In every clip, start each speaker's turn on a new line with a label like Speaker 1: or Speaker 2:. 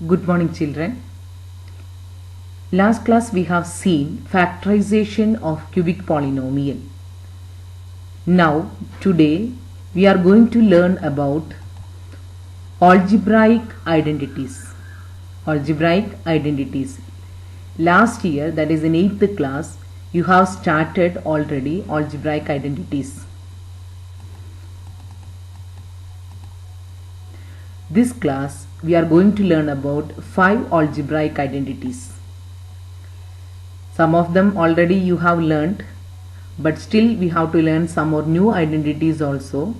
Speaker 1: Good morning, children. Last class we have seen factorization of cubic polynomial. Now, today we are going to learn about algebraic identities. Algebraic identities. Last year, that is in 8th class, you have started already algebraic identities. This class we are going to learn about 5 algebraic identities. Some of them already you have learned, but still we have to learn some more new identities also.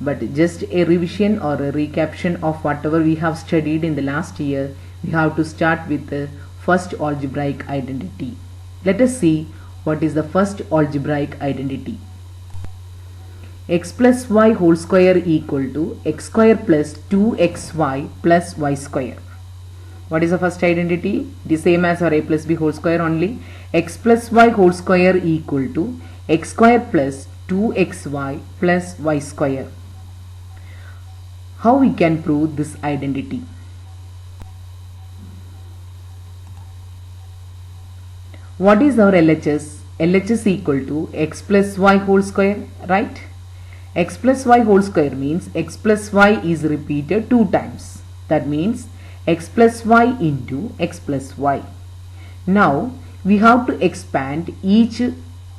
Speaker 1: But just a revision or a recaption of whatever we have studied in the last year, we have to start with the first algebraic identity. Let us see what is the first algebraic identity. X plus y whole square equal to x square plus 2xy plus y square. What is the first identity? The same as our a plus b whole square only. X plus y whole square equal to x square plus 2xy plus y square. How we can prove this identity? What is our LHS? LHS equal to x plus y whole square, right? X plus y whole square means x plus y is repeated 2 times. That means x plus y into x plus y. Now we have to expand each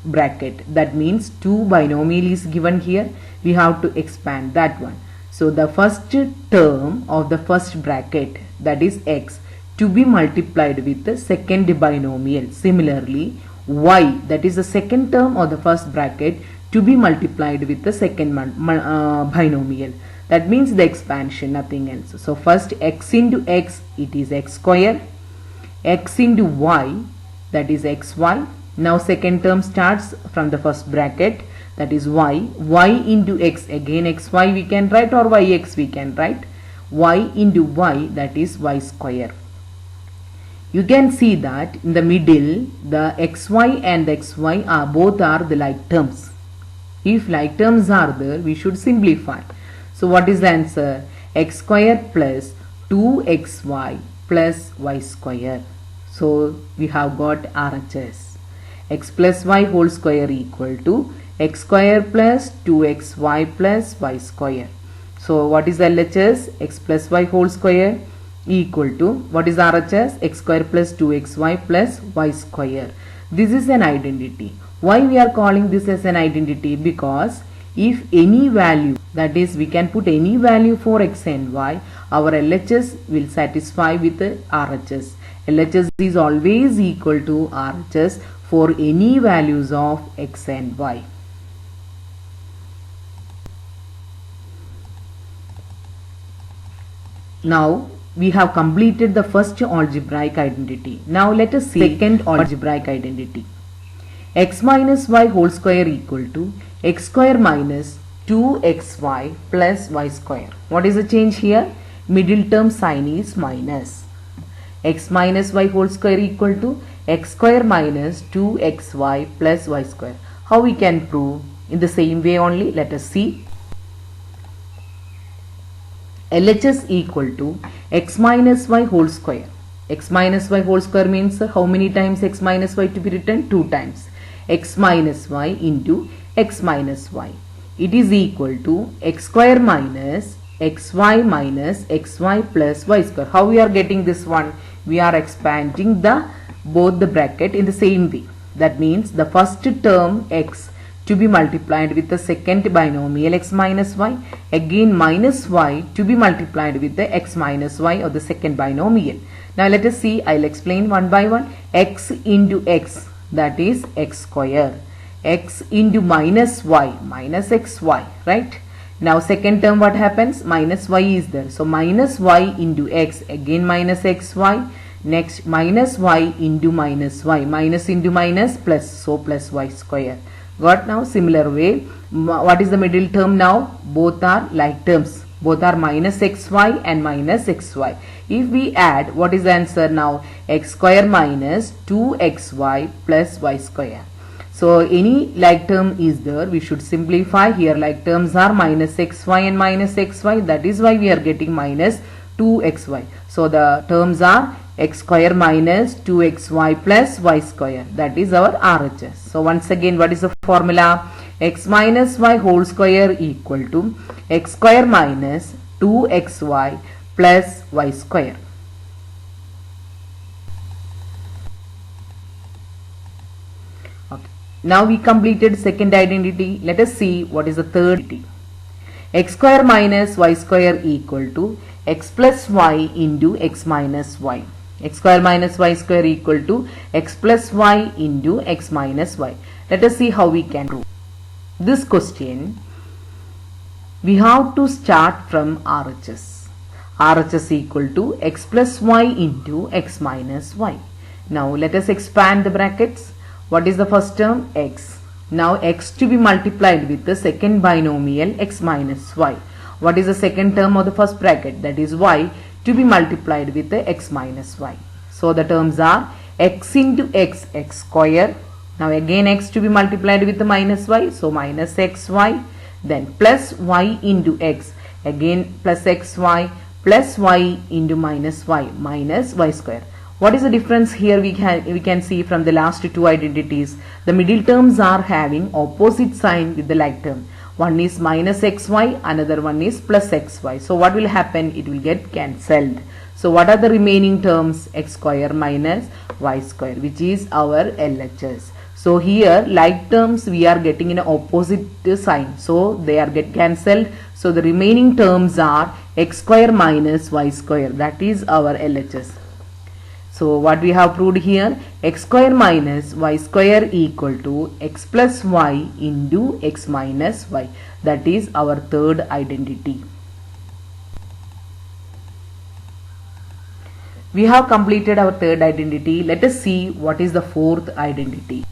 Speaker 1: bracket. That means 2 binomial is given here. We have to expand that one. So the first term of the first bracket, that is x, to be multiplied with the second binomial. Similarly, y, that is the second term of the first bracket, to be multiplied with the second binomial. That means the expansion, nothing else. So first x into x, it is x square. X into y, that is xy. Now second term starts from the first bracket, that is y. Y into x, again xy we can write, or yx we can write. Y into y, that is y square. You can see that in the middle, the xy and the xy are both are the like terms. If like terms are there, we should simplify. So what is the answer? X square plus 2xy plus y square. So we have got RHS. X plus y whole square equal to x square plus 2xy plus y square. So what is the LHS? X plus y whole square equal to, what is RHS? X square plus 2xy plus y square. This is an identity. Why we are calling this as an identity? Because if any value, that is we can put any value for x and y, our LHS will satisfy with the RHS. LHS is always equal to RHS for any values of x and y. Now we have completed the first algebraic identity. Now let us see second algebraic identity. X minus y whole square equal to x square minus 2xy plus y square. What is the change here? Middle term sign is minus. X minus y whole square equal to x square minus 2xy plus y square. How we can prove? In the same way only, let us see. LHS equal to x minus y whole square. X minus y whole square means how many times x minus y to be written? 2 times. X minus y into x minus y. It is equal to x square minus xy minus xy plus y square. How we are getting this one? We are expanding both the bracket in the same way. That means the first term x to be multiplied with the second binomial x minus y, again minus y to be multiplied with the x minus y or the second binomial. Now let us see, I will explain one by one. X into x, that is x square. X into minus y, minus xy, right? Now second term what happens? Minus y is there. So minus y into x, again minus xy. Next minus y into minus y, minus into minus plus, so plus y square. Got now? Similar way, what is the middle term now? Both are like terms. Both are minus xy and minus xy. If we add, what is the answer now? X square minus 2xy plus y square. So any like term is there, we should simplify. Here like terms are minus xy and minus xy. That is why we are getting minus 2xy. So the terms are x square minus 2xy plus y square. That is our RHS. So once again, what is the formula? X minus y whole square equal to x square minus 2xy plus y square. Okay. Now we completed second identity. Let us see what is the third identity. X square minus y square equal to x plus y into x minus y. X square minus y square equal to x plus y into x minus y. Let us see how we can prove. This question, we have to start from RHS. RHS equal to x plus y into x minus y. Now let us expand the brackets. What is the first term? X. Now x to be multiplied with the second binomial x minus y. What is the second term of the first bracket? That is y to be multiplied with the x minus y. So the terms are x into x, x square. Now again x to be multiplied with the minus y. So minus xy. Then plus y into x. Again plus xy plus y into minus y square. What is the difference here? We can see from the last two identities. The middle terms are having opposite sign with the like term. One is minus xy, another one is plus xy. So what will happen? It will get cancelled. So what are the remaining terms? X square minus y square, which is our LHS. So here like terms we are getting in opposite sign. So they are get cancelled. So the remaining terms are x square minus y square. That is our LHS. So what we have proved here, x square minus y square equal to x plus y into x minus y. That is our third identity. We have completed our third identity. Let us see what is the fourth identity.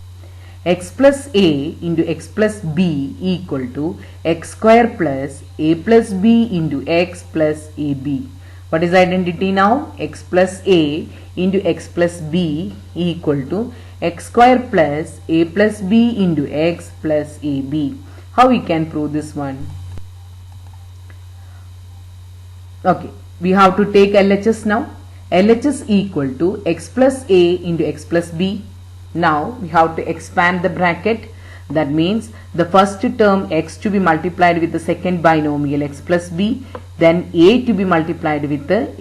Speaker 1: X plus a into x plus b equal to x square plus a plus b into x plus ab. What is the identity now? X plus a into x plus b equal to x square plus a plus b into x plus ab. How we can prove this one? Okay, we have to take LHS now. LHS equal to x plus a into x plus b. Now we have to expand the bracket. That means the first term x to be multiplied with the second binomial x plus b, then a to be multiplied with the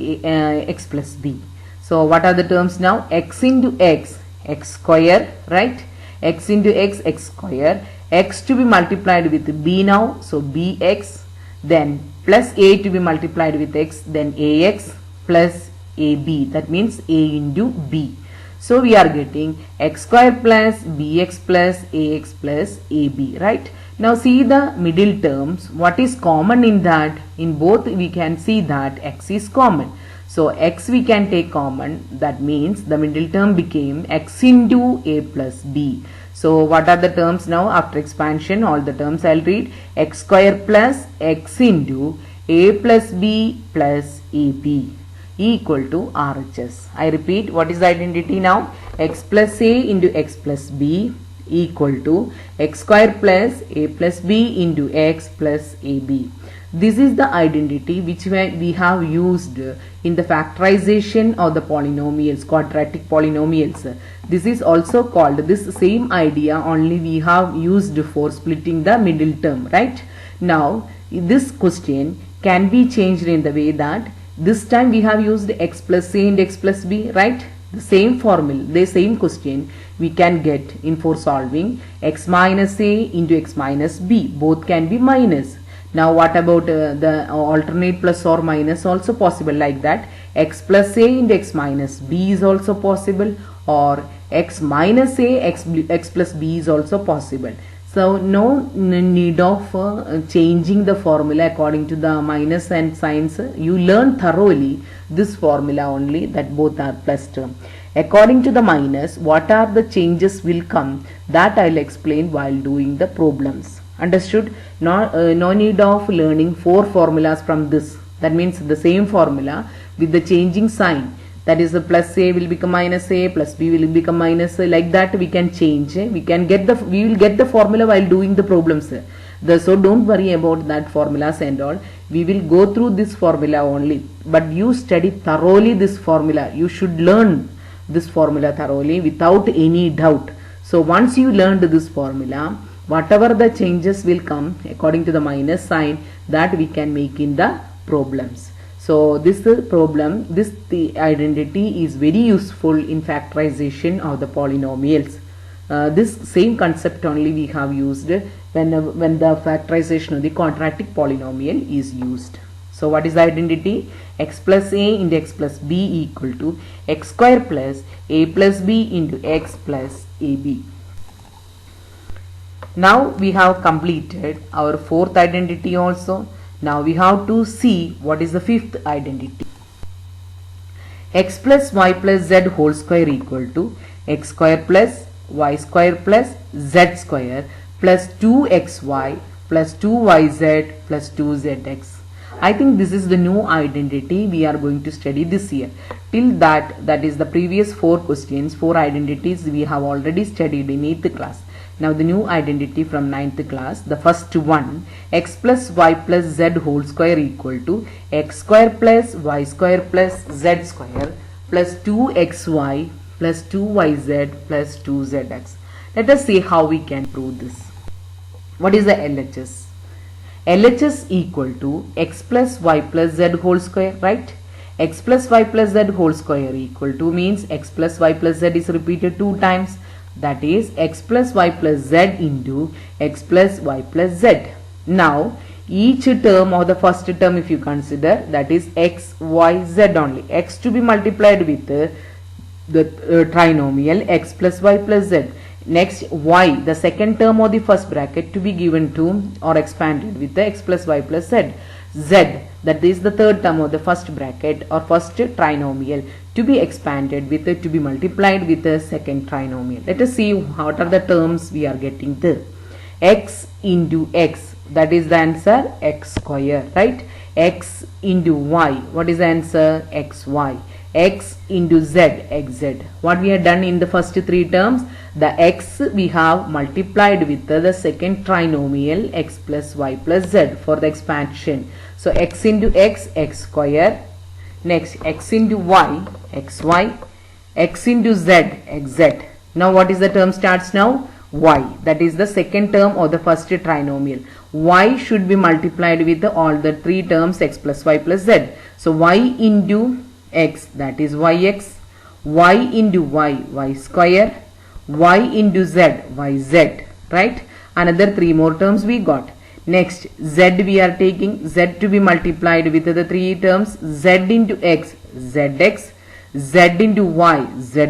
Speaker 1: x plus b. So what are the terms now? X into x, x square, right? X into x, x square. X to be multiplied with b now, so bx, then plus a to be multiplied with x, then ax plus ab. That means a into b. So we are getting x square plus bx plus ax plus ab, right? Now see the middle terms. What is common in that? In both we can see that x is common. So x we can take common. That means the middle term became x into a plus b. So what are the terms now? After expansion, all the terms I'll read. X square plus x into a plus b plus ab equal to RHS. I repeat, what is the identity now? X plus a into x plus b equal to x square plus a plus b into x plus ab. This is the identity which we have used in the factorization of the polynomials, quadratic polynomials. This is also called, this same idea only we have used for splitting the middle term, right? Now this question can be changed in the way that this time we have used x plus a and x plus b, right? The same formula, the same question we can get in for solving x minus a into x minus b. Both can be minus. Now what about the alternate plus or minus also possible, like that x plus a into x minus b is also possible, or x minus a x plus b is also possible. So no need of changing the formula according to the minus and signs. You learn thoroughly this formula only, that both are plus term. According to the minus, what are the changes will come, that I will explain while doing the problems. Understood? No need of learning 4 formulas from this. That means the same formula with the changing sign. that is the plus a will become minus a, plus b will become minus a, like that we can change. We will get the formula while doing the problems. So don't worry about that formulas and all. We will go through this formula only, but you study thoroughly this formula. You should learn this formula thoroughly without any doubt. So once you learned this formula, whatever the changes will come according to the minus sign, that we can make in the problems. So this problem, the identity is very useful in factorization of the polynomials. This same concept only we have used when the factorization of the quadratic polynomial is used. So what is the identity? X plus a into x plus b equal to x square plus a plus b into x plus ab. Now we have completed our fourth identity also. Now we have to see what is the fifth identity. X plus y plus z whole square equal to x square plus y square plus z square plus 2xy plus 2yz plus 2zx. I think this is the new identity we are going to study this year. Till that is the previous 4 questions, 4 identities we have already studied in 8th class. Now the new identity from 9th class, the first one, x plus y plus z whole square equal to x square plus y square plus z square plus 2xy plus 2yz plus 2zx. Let us see how we can prove this. What is the LHS? LHS equal to x plus y plus z whole square, right? X plus y plus z whole square equal to means x plus y plus z is repeated 2 times. That is x plus y plus z into x plus y plus z. Now each term or the first term, if you consider, that is x, y, z only. X to be multiplied with the trinomial x plus y plus z. Next y, the second term or the first bracket, to be given to or expanded with the x plus y plus z. Z, that is the third term of the first bracket or first trinomial, to be expanded with to be multiplied with the second trinomial. Let us see what are the terms we are getting there. X into x, that is the answer, x square, right? X into y, what is the answer? Xy. X into z, xz. What we have done in the first 3 terms, the x we have multiplied with the second trinomial x plus y plus z for the expansion. So x into x, x square. Next x into y, xy. X into z, xz. Now what is the term starts now? Y, that is the second term or the first trinomial. Y should be multiplied with all the 3 terms x plus y plus z. So y into x, that is yx. Y into y, y square. Y into z, yz, right? Another 3 more terms we got. Next z we are taking, z to be multiplied with the 3 terms, z into x, zx, z into y, zy,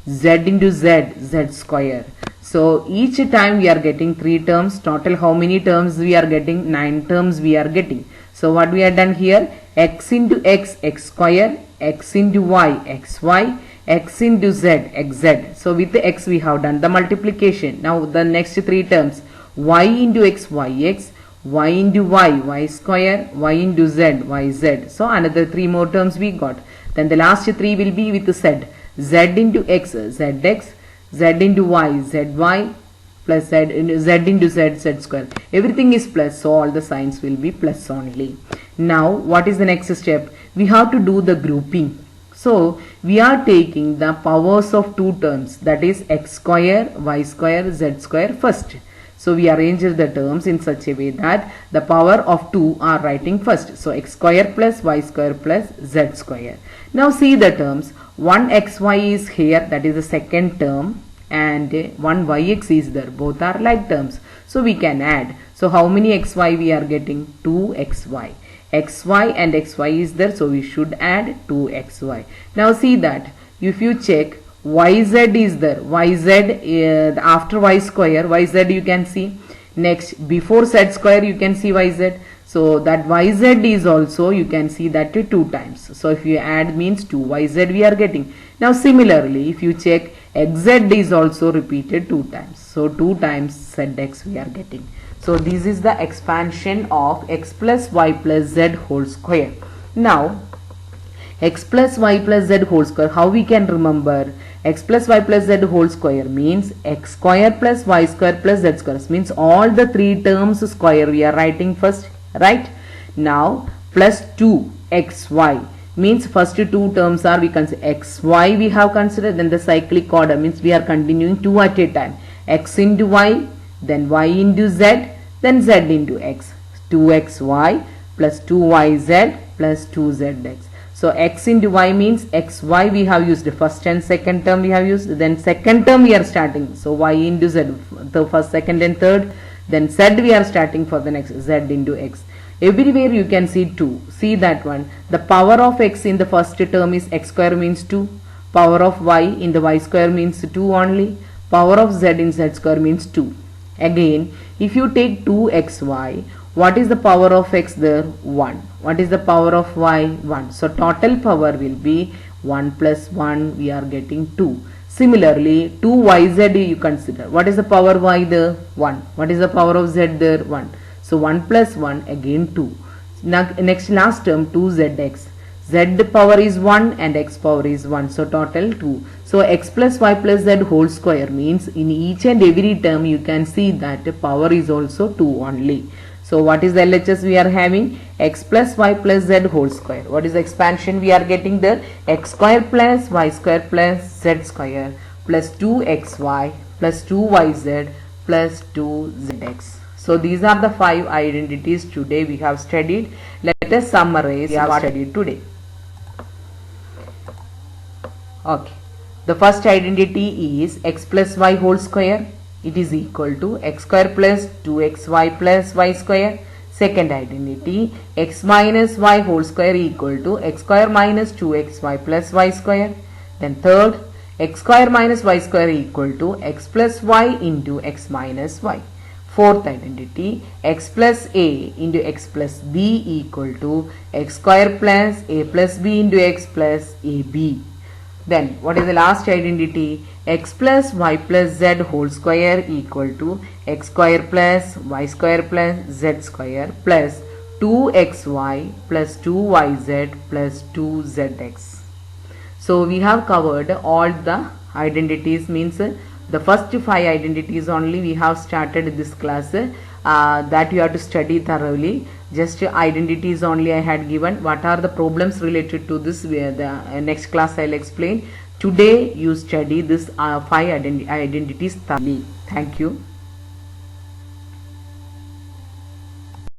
Speaker 1: z into z, z square. So each time we are getting 3 terms. Total how many terms we are getting? 9 terms we are getting. So what we have done here, x into x, x square, x into y, xy, x into z, xz. So with the x we have done the multiplication. Now the next 3 terms, y into x, yx, y into y, y square, y into z, yz. So another 3 more terms we got. Then the last 3 will be with z, z into x, zx, z into y, zy, plus z into z square. Everything is plus, so all the signs will be plus only. Now what is the next step? We have to do the grouping. So we are taking the powers of 2 terms, that is x square, y square, z square first. So we arrange the terms in such a way that the power of 2 are writing first. So x square plus y square plus z square. Now see the terms. 1 xy is here, that is the second term, and 1 yx is there. Both are like terms. So we can add. So how many xy we are getting? 2xy. Xy and xy is there, so we should add 2xy. Now see that if you check, yz is there. Yz after y square, yz you can see. Next before z square you can see yz. So that yz is also, you can see that 2 times. So if you add means 2yz we are getting. Now similarly if you check, xz is also repeated 2 times. So 2 times zx we are getting. So this is the expansion of x plus y plus z whole square. Now X plus y plus z whole square. How we can remember? X plus y plus z whole square means x square plus y square plus z square. Means all the three terms square we are writing first, right? Now plus 2xy means first two terms are, we can say xy we have considered, then the cyclic order means we are continuing two at a time. X into y, then y into z, then z into x. 2xy plus 2yz plus 2zx. So x into y means xy we have used first and second term we have used, then second term we are starting. So y into z, the first, second and third, then z we are starting for the next, z into x. Everywhere you can see 2. See that one. The power of x in the first term is x square means 2. Power of y in the y square means 2 only. Power of z in z square means 2. Again, if you take 2xy, what is the power of x there? 1. What is the power of y? 1. So total power will be 1 plus 1, we are getting 2. Similarly, 2yz you consider. What is the power y there? 1. What is the power of z there? 1. So 1 plus 1 again 2. Next last term 2zx. Z power is 1 and x power is 1. So total 2. So x plus y plus z whole square means in each and every term you can see that power is also 2 only. So what is the LHS we are having? X plus y plus z whole square. What is the expansion we are getting there? X square plus y square plus z square plus 2xy plus 2yz plus 2zx. So these are the 5 identities today we have studied. Let us summarize what we have studied today. Okay. The first identity is x plus y whole square. It is equal to x square plus 2xy plus y square. Second identity, x minus y whole square equal to x square minus 2xy plus y square. Then third, x square minus y square equal to x plus y into x minus y. Fourth identity, x plus a into x plus b equal to x square plus a plus b into x plus ab. Then what is the last identity? X plus y plus z whole square equal to x square plus y square plus z square plus 2xy plus 2yz plus 2zx. So we have covered all the identities, means the first 5 identities only we have started this class, that you have to study thoroughly. Just identities only I had given. What are the problems related to this? The next class I will explain. Today you study this 5 identities thoroughly. Thank you.